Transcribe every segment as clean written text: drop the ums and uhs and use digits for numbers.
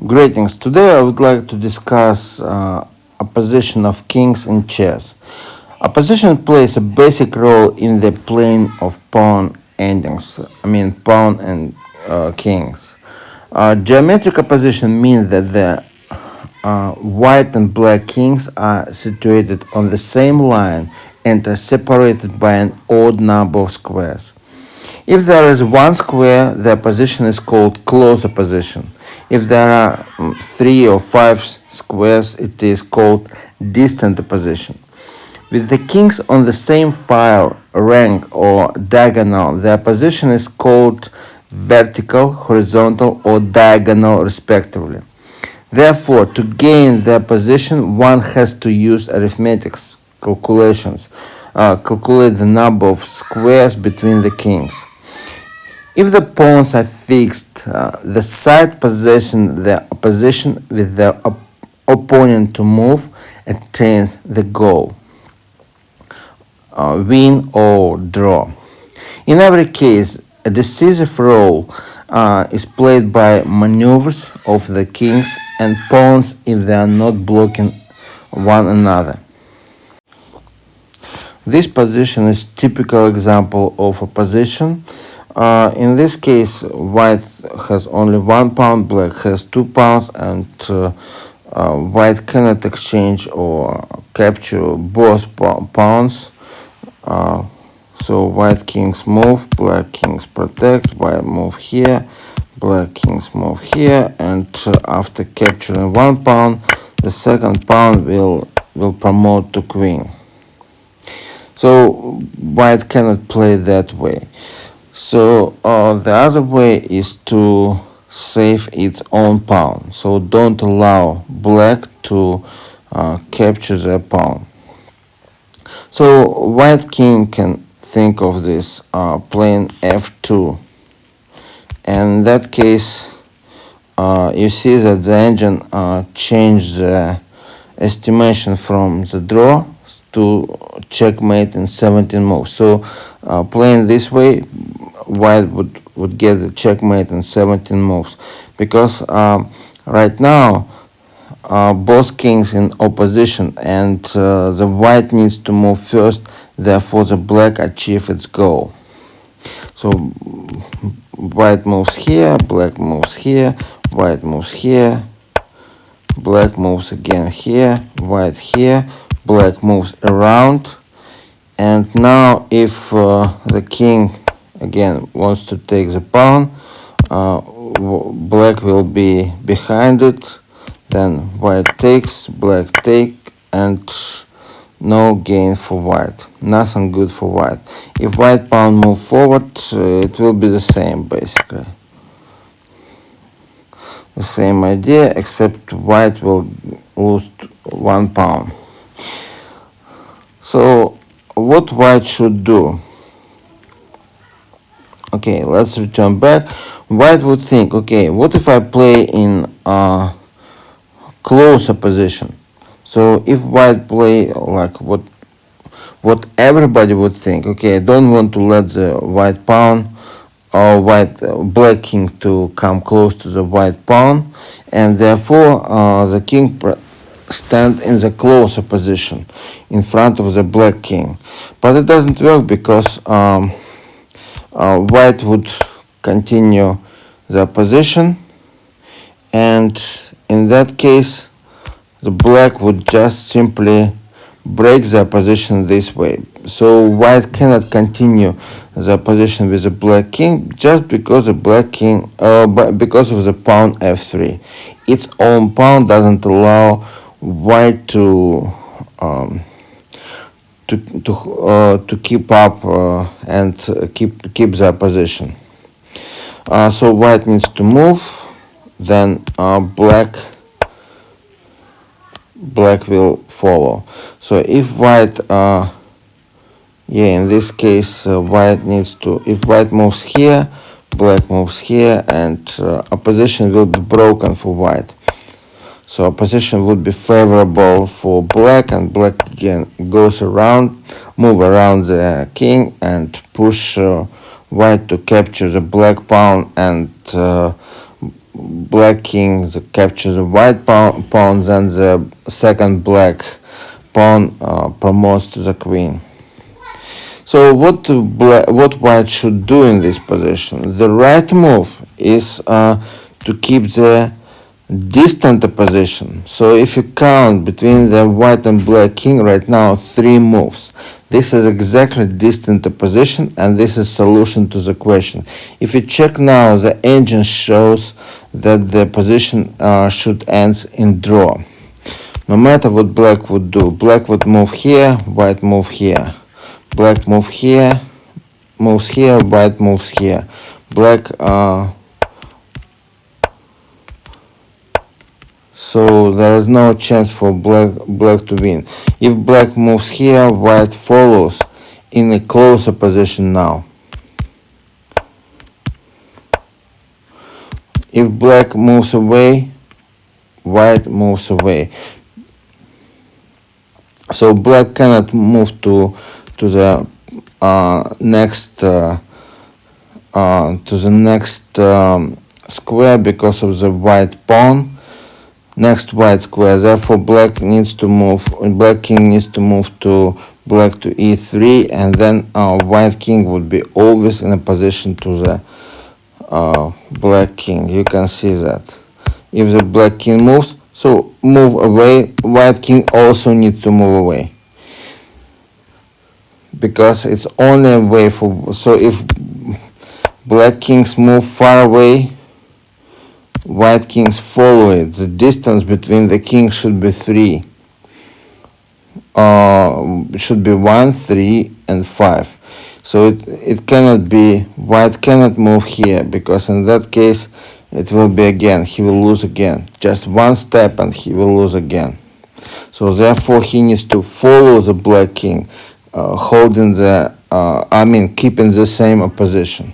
Greetings. Today I would like to discuss opposition of kings in chess. Opposition plays a basic role in the playing of pawn endings, pawn and kings. Geometric opposition means that the white and black kings are situated on the same line and are separated by an odd number of squares. If there is one square, the opposition is called close opposition. If there are 3 or 5 squares, it is called distant opposition. With the kings on the same file, rank, or diagonal, the opposition is called vertical, horizontal, or diagonal, respectively. Therefore, to gain the opposition, one has to use arithmetic calculations, calculate the number of squares between the kings. If the pawns are fixed, the side possessing the opposition with the opponent to move attains the goal, win or draw. In every case, a decisive role is played by maneuvers of the kings and pawns if they are not blocking one another. This position is typical example of opposition. In this case, white has only 1 pawn, black has 2 pawns, and white cannot exchange or capture both pawns. So white kings move, black kings protect, white move here, black kings move here, and after capturing 1 pawn, the second pawn will promote to queen. So white cannot play that way. So the other way is to save its own pawn. So don't allow black to capture their pawn. So white king can think of this playing f2. And in that case, you see that the engine changed the estimation from the draw to checkmate in 17 moves. So playing this way, white would get the checkmate in 17 moves, because right now both kings in opposition, and the white needs to move first, therefore the black achieve its goal. So white moves here, black moves here, white moves here, black moves again here, white here, black moves around. And now if the king again wants to take the pawn, black will be behind it, then white takes, black take, and no gain for white, nothing good for white. If white pawn move forward, it will be the same, basically the same idea, except white will lose 1 pawn. So what white should do? Okay, let's return back. White would think, okay, what if I play in close opposition? So if white play like what everybody would think, okay, I don't want to let the white pawn or black king to come close to the white pawn, and therefore the king stand in the close opposition in front of the black king. But it doesn't work, because white would continue the opposition, and in that case the black would just simply break the opposition this way. So white cannot continue the opposition with the black king, just because the black king because of the pawn f3. Its own pawn doesn't allow white to keep up and keep the opposition. So white needs to move, then black will follow. So if white in this case white needs to, if white moves here, black moves here, and opposition will be broken for white. So opposition would be favorable for black, and black again goes around, move around the king, and push white to capture the black pawn, and black king captures the white pawn, then the second black pawn promotes to the queen. So what white should do in this position? The right move is to keep the distant opposition. So if you count between the white and black king right now, 3 moves. This is exactly distant opposition, and this is solution to the question. If you check now, the engine shows that the position should end in draw. No matter what black would do, black would move here, white move here. Black move here, moves here, white moves here. Black so there is no chance for black to win. If black moves here, white follows in a closer position now. If black moves away, white moves away. So black cannot move to the next square because of the white pawn. Next white square. Therefore, black needs to move. Black king needs to move to black to e3, and then white king would be always in a position to the black king. You can see that. If the black king moves, so move away. White king also needs to move away, because it's only a way for. So if black kings move far away, white kings follow it. The distance between the kings should be 3. Should be 1, 3, and 5. So it cannot be, white cannot move here, because in that case it will be again, he will lose again. Just one step and he will lose again. So therefore he needs to follow the black king, holding the, keeping the same position.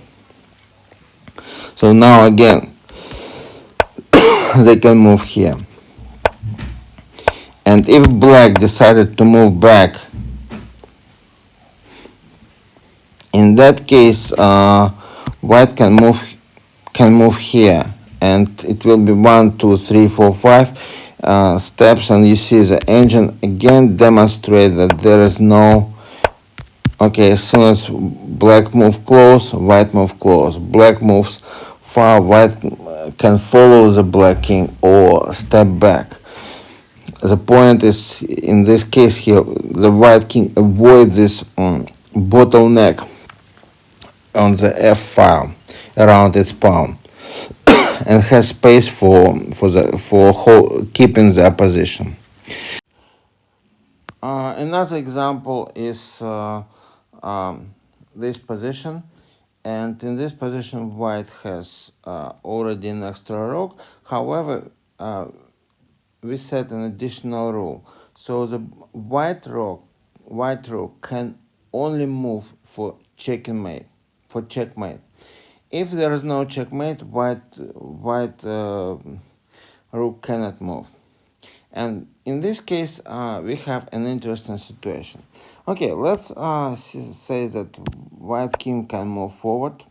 So now again, they can move here. And if black decided to move back, in that case, white can move here, and it will be 1, 2, 3, 4, 5 steps, and you see the engine again demonstrate that there is no. Okay, as soon as black move close, white move close. Black moves far, white can follow the black king or step back. The point is, in this case here, the white king avoids this bottleneck on the F file around its pawn and has space for keeping the position. Another example is this position, and in this position white has already an extra rook. However, we set an additional rule, so the white rook can only move for checkmate. If there is no checkmate, white rook cannot move. And in this case, we have an interesting situation. Okay, let's say that white king can move forward,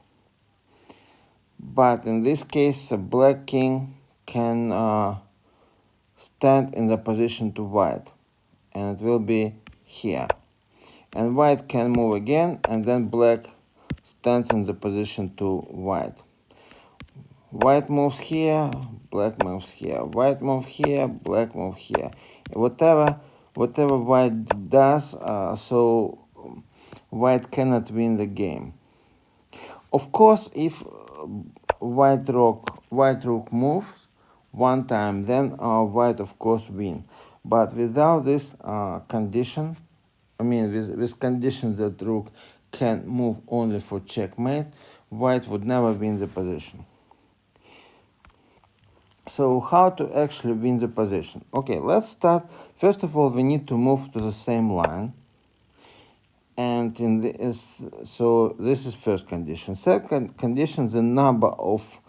but in this case, the black king can stand in the position to white, and it will be here. And white can move again, and then black stands in the position to white. White moves here, black moves here. White moves here, black moves here. Whatever white does, so white cannot win the game. Of course, if white rook moves one time, then white of course win. But without this condition, with condition that rook can move only for checkmate, white would never win the position. So how to actually win the position? Okay, let's start. First of all, we need to move to the same line. And so this is first condition. Second condition, the number of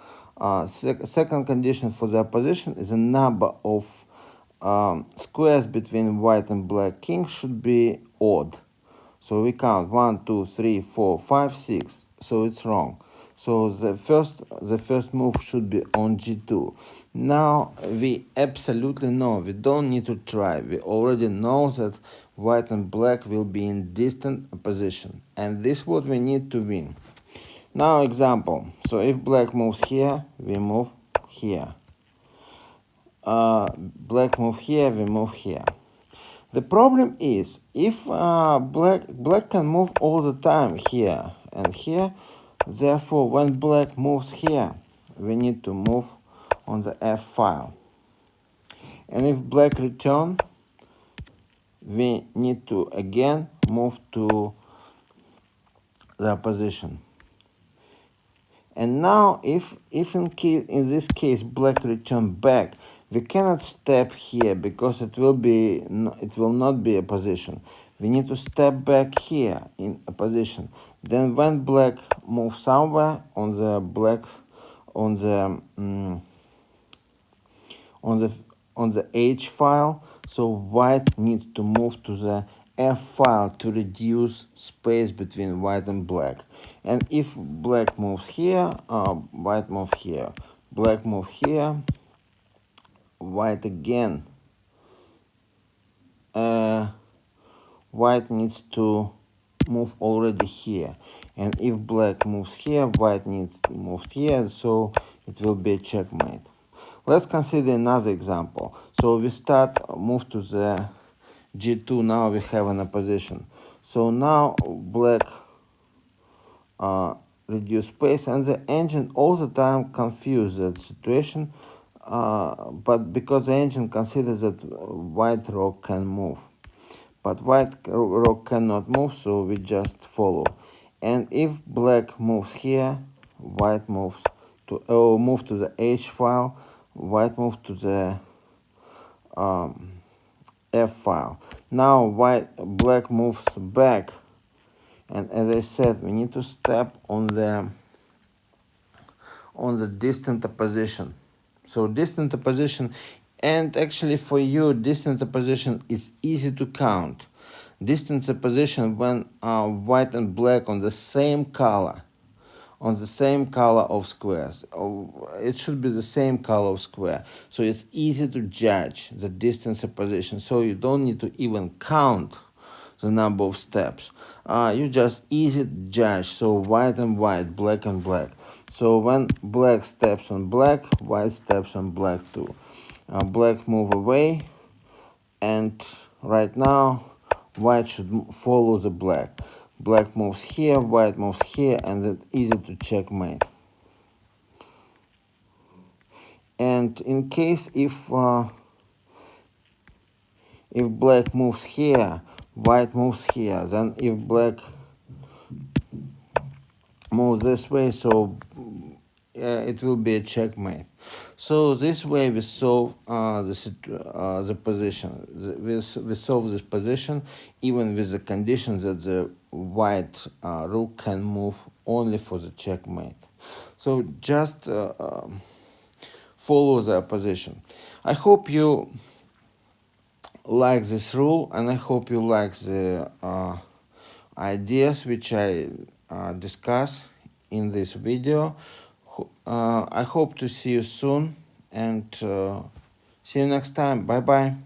second condition for the opposition is the number of squares between white and black king should be odd. So we count 1, 2, 3, 4, 5, 6. So it's wrong. So the first move should be on g2. Now we absolutely know, we don't need to try, we already know that white and black will be in distant opposition, and this is what we need to win. Now example, so if black moves here, we move here. Black move here, we move here. The problem is, if black can move all the time here and here, therefore when black moves here, we need to move on the F file. And if black return, we need to again move to the opposition. And now if in this case black return back, we cannot step here because it will not be a position. We need to step back here in a position. Then when black moves somewhere on the on the H file, so white needs to move to the F file to reduce space between white and black. And if black moves here, white move here, black move here, white again, white needs to move already here. And if black moves here, white needs to move here, so it will be a checkmate. Let's consider another example. So we move to the g2. Now we have an opposition. So now black reduce space, and the engine all the time confused that situation, but because the engine considers that white rook can move, but white rook cannot move, so we just follow. And if black moves here, white moves to move to the H file, white move to the F file. Now black moves back, and as I said, we need to step on the distant opposition. So distant opposition, and actually for you distant opposition is easy to count. Distant opposition when white and black on the same color of squares. It should be the same color of square, so it's easy to judge the distance opposition, so you don't need to even count the number of steps. You just easy to judge, so white and white, black and black. So when black steps on black, white steps on black too. Black move away, and right now white should follow the black. Black moves here, white moves here, and it's easy to checkmate. And in case if black moves here, white moves here, then if black moves this way, so it will be a checkmate. So this way we solve the position. We solve this position even with the condition that the white rook can move only for the checkmate. So just follow the opposition. I hope you like this rule, and I hope you like the ideas which I discuss in this video. I hope to see you soon, and see you next time. Bye bye.